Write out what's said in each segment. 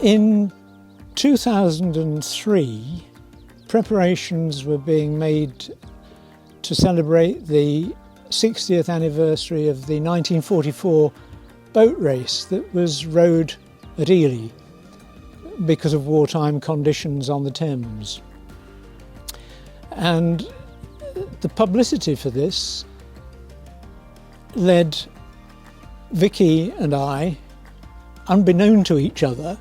In 2003, preparations were being made to celebrate the 60th anniversary of the 1944 boat race that was rowed at Ely because of wartime conditions on the Thames. And the publicity for this led Vicky and I, unbeknown to each other,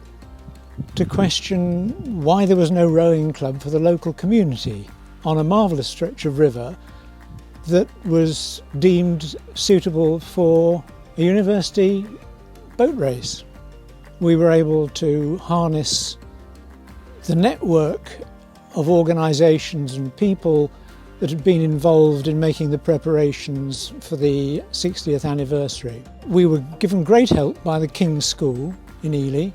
to question why there was no rowing club for the local community on a marvellous stretch of river that was deemed suitable for a university boat race. We were able to harness the network of organisations and people that had been involved in making the preparations for the 60th anniversary. We were given great help by the King's School in Ely,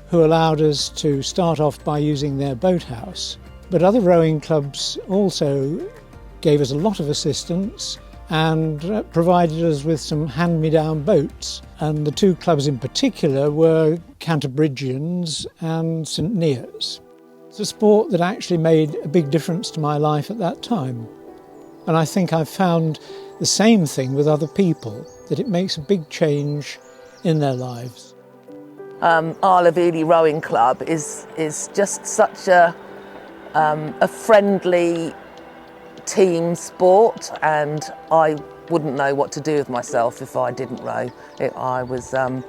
who allowed us to start off by using their boathouse. But other rowing clubs also gave us a lot of assistance and provided us with some hand-me-down boats. And the two clubs in particular were Canterbridgians and St Neots. It's a sport that actually made a big difference to my life at that time. And I think I've found the same thing with other people, that it makes a big change in their lives. Isle of Ely Rowing Club is just such a friendly team sport, and I wouldn't know what to do with myself if I didn't row. It's so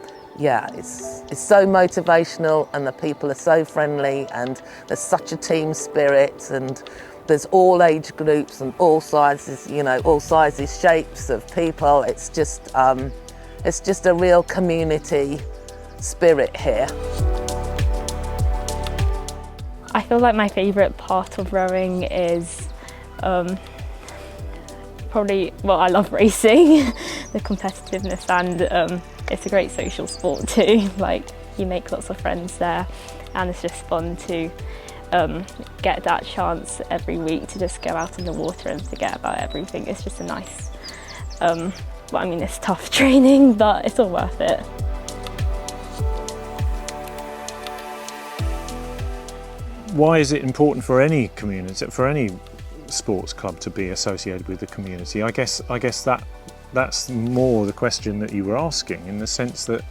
motivational, and the people are so friendly, and there's such a team spirit, and there's all age groups and all sizes, all sizes, shapes of people. It's just a real community spirit here. I feel like my favourite part of rowing is I love racing, the competitiveness, and it's a great social sport too. Like, you make lots of friends there, and it's just fun to get that chance every week to just go out in the water and forget about everything. It's just a nice, it's tough training, but it's all worth it. Why is it important for any community, for any sports club, to be associated with the community? I guess that's more the question that you were asking, in the sense that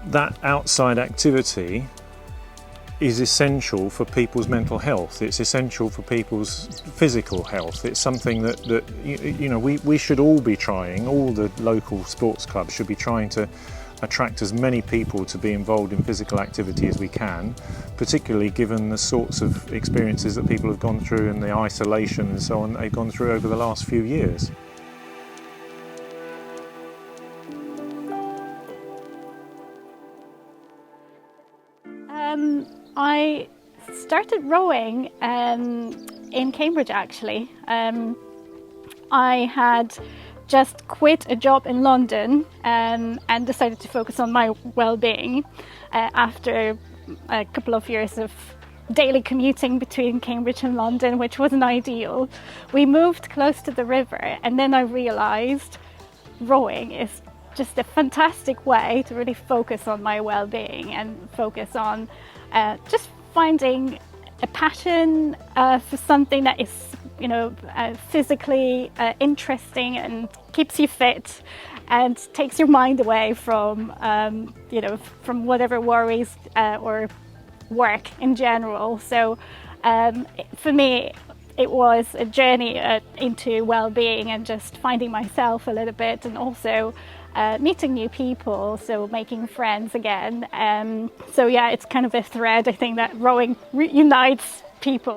that outside activity is essential for people's mental health. It's essential for people's physical health. It's something that we should all be trying. All the local sports clubs should be trying to attract as many people to be involved in physical activity as we can, particularly given the sorts of experiences that people have gone through and the isolation and so on they've gone through over the last few years. I started rowing in Cambridge, actually. I had just quit a job in London and decided to focus on my well-being after a couple of years of daily commuting between Cambridge and London, which wasn't ideal. We moved close to the river, and then I realised rowing is just a fantastic way to really focus on my well-being and focus on just finding a passion for something that is physically interesting and keeps you fit and takes your mind away from from whatever worries or work in general. So for me, it was a journey into well-being and just finding myself a little bit, and also meeting new people, so making friends again. So yeah, it's kind of a thread, I think, that rowing unites people.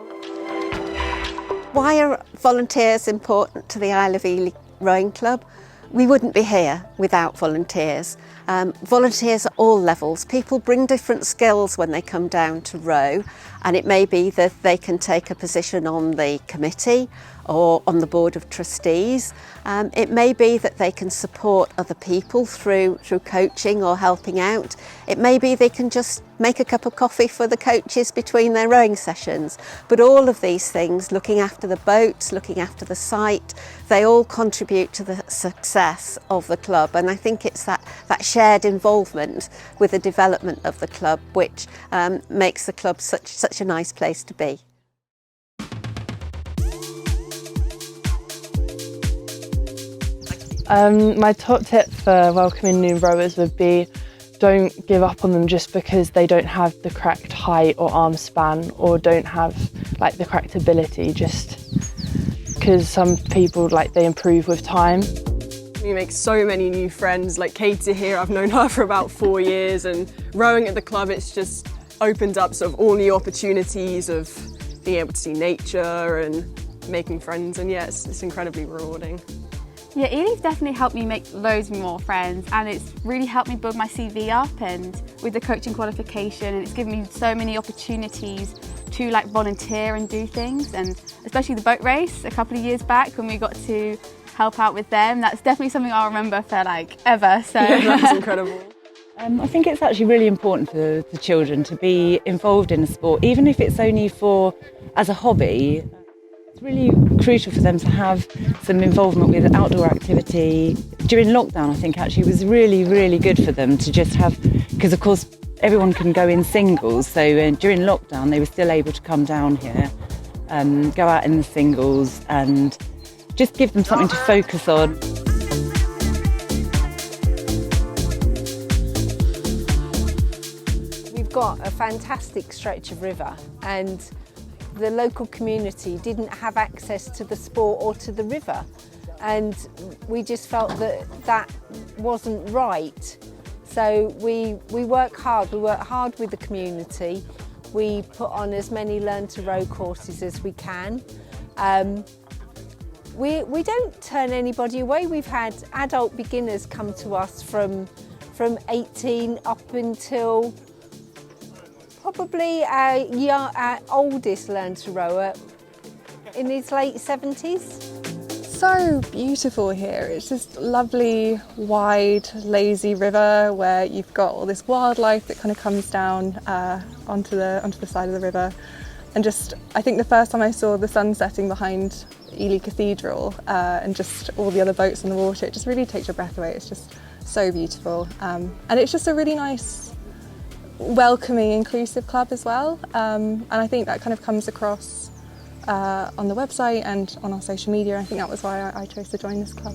Why are volunteers important to the Isle of Ely Rowing Club? We wouldn't be here without volunteers. Volunteers at all levels. People bring different skills when they come down to row, and it may be that they can take a position on the committee, or on the board of trustees. It may be that they can support other people through coaching or helping out. It may be they can just make a cup of coffee for the coaches between their rowing sessions. But all of these things, looking after the boats, looking after the site, they all contribute to the success of the club. And I think it's that shared involvement with the development of the club which makes the club such a nice place to be. My top tip for welcoming new rowers would be don't give up on them just because they don't have the correct height or arm span or don't have like the correct ability, just because some people they improve with time. We make so many new friends, like Katie here, I've known her for about 4 years, and rowing at the club, it's just opened up sort of all new opportunities of being able to see nature and making friends, and yeah, it's incredibly rewarding. Yeah, Ely's definitely helped me make loads more friends, and it's really helped me build my CV up, and with the coaching qualification, and it's given me so many opportunities to volunteer and do things, and especially the boat race a couple of years back when we got to help out with them. That's definitely something I'll remember for ever. So yeah, that's incredible. I think it's actually really important for the children to be involved in a sport, even if it's only as a hobby. It's really crucial for them to have some involvement with outdoor activity. During lockdown, I think actually was really, really good for them to just have, because of course everyone can go in singles, so during lockdown they were still able to come down here, go out in the singles and just give them something to focus on. We've got a fantastic stretch of river, and the local community didn't have access to the sport or to the river, and we just felt that wasn't right. So we work hard with the community. We put on as many Learn to Row courses as we can. We don't turn anybody away. We've had adult beginners come to us from 18 up until probably our oldest Learn to Rower in his late 70s. So beautiful here. It's just lovely, wide, lazy river where you've got all this wildlife that kind of comes down onto the side of the river. And just, I think the first time I saw the sun setting behind Ely Cathedral and just all the other boats on the water, it just really takes your breath away. It's just so beautiful. And it's just a really nice, welcoming, inclusive club as well. And I think that kind of comes across on the website and on our social media. I think that was why I chose to join this club.